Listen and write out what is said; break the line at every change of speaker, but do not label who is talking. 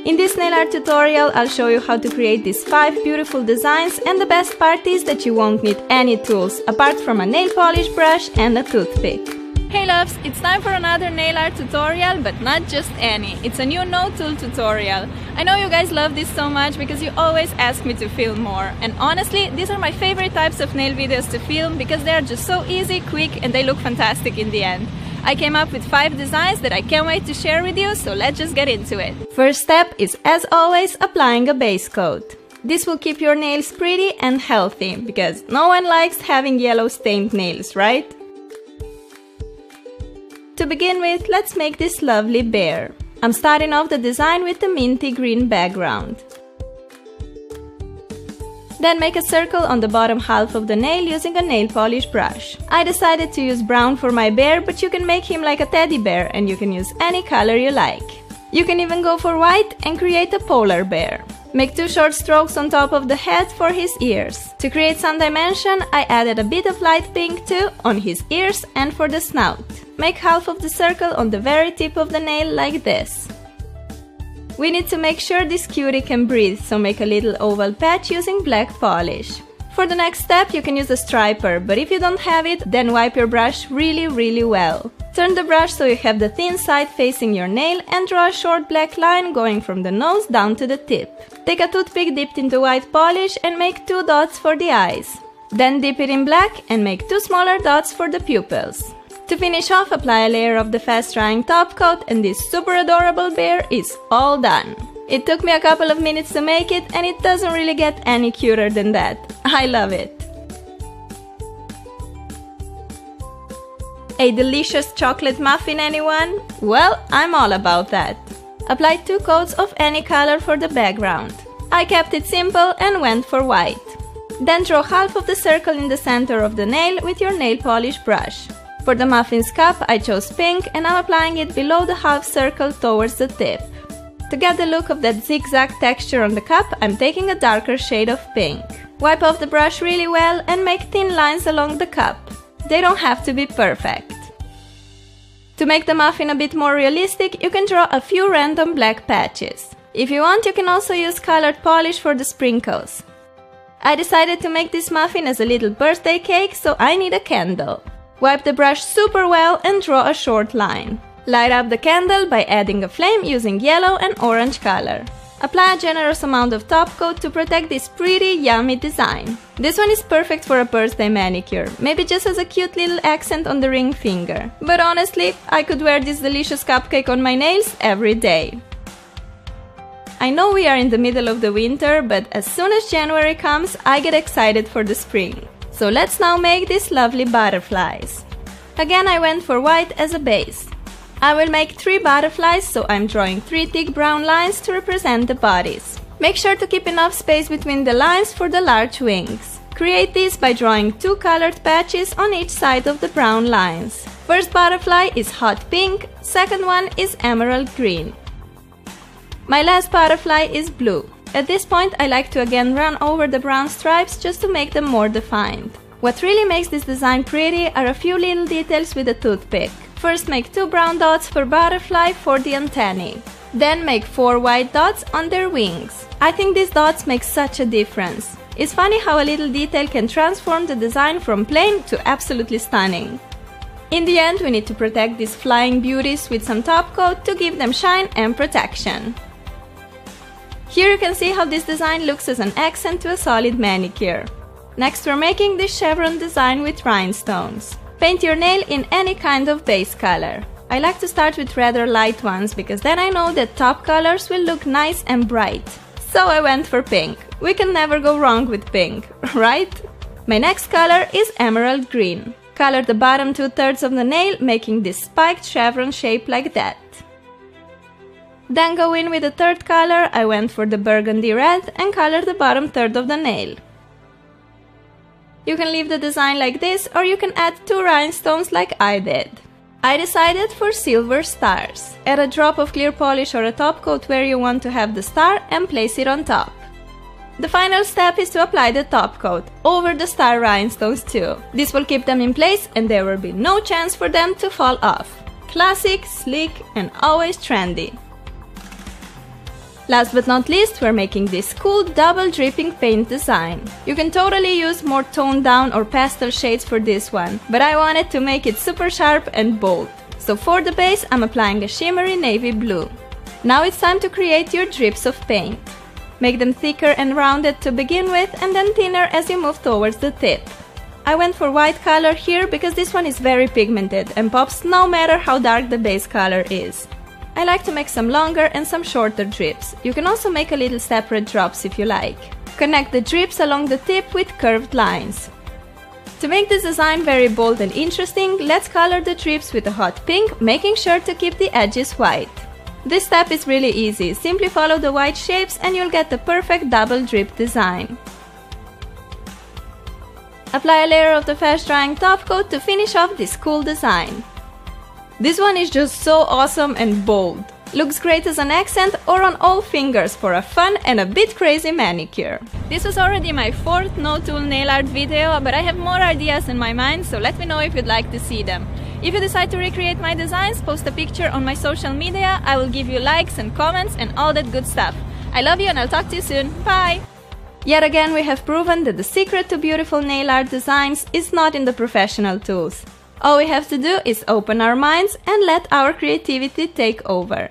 In this nail art tutorial, I'll show you how to create these 5 beautiful designs, and the best part is that you won't need any tools apart from a nail polish brush and a toothpick. Hey loves, it's time for another nail art tutorial, but not just any. It's a new no tool tutorial. I know you guys love this so much because you always ask me to film more. And honestly, these are my favorite types of nail videos to film because they are just so easy, quick, and they look fantastic in the end. I came up with 5 designs that I can't wait to share with you, so let's just get into it. First step is, as always, applying a base coat. This will keep your nails pretty and healthy, because no one likes having yellow stained nails, right? To begin with, let's make this lovely bear. I'm starting off the design with the minty green background. Then make a circle on the bottom half of the nail using a nail polish brush. I decided to use brown for my bear, but you can make him like a teddy bear and you can use any color you like. You can even go for white and create a polar bear. Make 2 short strokes on top of the head for his ears. To create some dimension, I added a bit of light pink too on his ears and for the snout. Make half of the circle on the very tip of the nail like this. We need to make sure this cutie can breathe, so make a little oval patch using black polish. For the next step, you can use a striper, but if you don't have it, then wipe your brush really well. Turn the brush so you have the thin side facing your nail and draw a short black line going from the nose down to the tip. Take a toothpick dipped into white polish and make 2 dots for the eyes. Then dip it in black and make 2 smaller dots for the pupils. To finish off, apply a layer of the fast drying top coat and this super adorable bear is all done. It took me a couple of minutes to make it and it doesn't really get any cuter than that. I love it. A delicious chocolate muffin, anyone? Well, I'm all about that. Apply 2 coats of any color for the background. I kept it simple and went for white. Then draw half of the circle in the center of the nail with your nail polish brush. For the muffin's cup, I chose pink and I'm applying it below the half circle towards the tip. To get the look of that zigzag texture on the cup, I'm taking a darker shade of pink. Wipe off the brush really well and make thin lines along the cup. They don't have to be perfect. To make the muffin a bit more realistic, you can draw a few random black patches. If you want, you can also use colored polish for the sprinkles. I decided to make this muffin as a little birthday cake, so I need a candle. Wipe the brush super well and draw a short line. Light up the candle by adding a flame using yellow and orange color. Apply a generous amount of top coat to protect this pretty yummy design. This one is perfect for a birthday manicure, maybe just as a cute little accent on the ring finger. But honestly, I could wear this delicious cupcake on my nails every day. I know we are in the middle of the winter, but as soon as January comes, I get excited for the spring. So let's now make these lovely butterflies. Again, I went for white as a base. I will make 3 butterflies, so I'm drawing 3 thick brown lines to represent the bodies. Make sure to keep enough space between the lines for the large wings. Create these by drawing 2 colored patches on each side of the brown lines. First butterfly is hot pink, second one is emerald green. My last butterfly is blue. At this point, I like to again run over the brown stripes just to make them more defined. What really makes this design pretty are a few little details with a toothpick. First, make 2 brown dots per butterfly for the antennae. Then make 4 white dots on their wings. I think these dots make such a difference. It's funny how a little detail can transform the design from plain to absolutely stunning. In the end, we need to protect these flying beauties with some top coat to give them shine and protection. Here you can see how this design looks as an accent to a solid manicure. Next, we're making this chevron design with rhinestones. Paint your nail in any kind of base color. I like to start with rather light ones because then I know that top colors will look nice and bright. So I went for pink. We can never go wrong with pink, right? My next color is emerald green. Color the bottom 2/3 of the nail, making this spiked chevron shape like that. Then go in with the third color. I went for the burgundy red and color the bottom third of the nail. You can leave the design like this, or you can add 2 rhinestones like I did. I decided for silver stars. Add a drop of clear polish or a top coat where you want to have the star and place it on top. The final step is to apply the top coat over the star rhinestones too. This will keep them in place and there will be no chance for them to fall off. Classic, sleek and always trendy. Last but not least, we're making this cool double dripping paint design. You can totally use more toned down or pastel shades for this one, but I wanted to make it super sharp and bold. So for the base, I'm applying a shimmery navy blue. Now it's time to create your drips of paint. Make them thicker and rounded to begin with, and then thinner as you move towards the tip. I went for white color here because this one is very pigmented and pops no matter how dark the base color is. I like to make some longer and some shorter drips. You can also make a little separate drops if you like. Connect the drips along the tip with curved lines. To make this design very bold and interesting, let's color the drips with a hot pink, making sure to keep the edges white. This step is really easy. Simply follow the white shapes and you'll get the perfect double drip design. Apply a layer of the fast drying top coat to finish off this cool design. This one is just so awesome and bold. Looks great as an accent or on all fingers for a fun and a bit crazy manicure. This was already my 4th no-tool nail art video, but I have more ideas in my mind, so let me know if you'd like to see them. If you decide to recreate my designs, post a picture on my social media. I will give you likes and comments and all that good stuff. I love you and I'll talk to you soon. Bye! Yet again, we have proven that the secret to beautiful nail art designs is not in the professional tools. All we have to do is open our minds and let our creativity take over.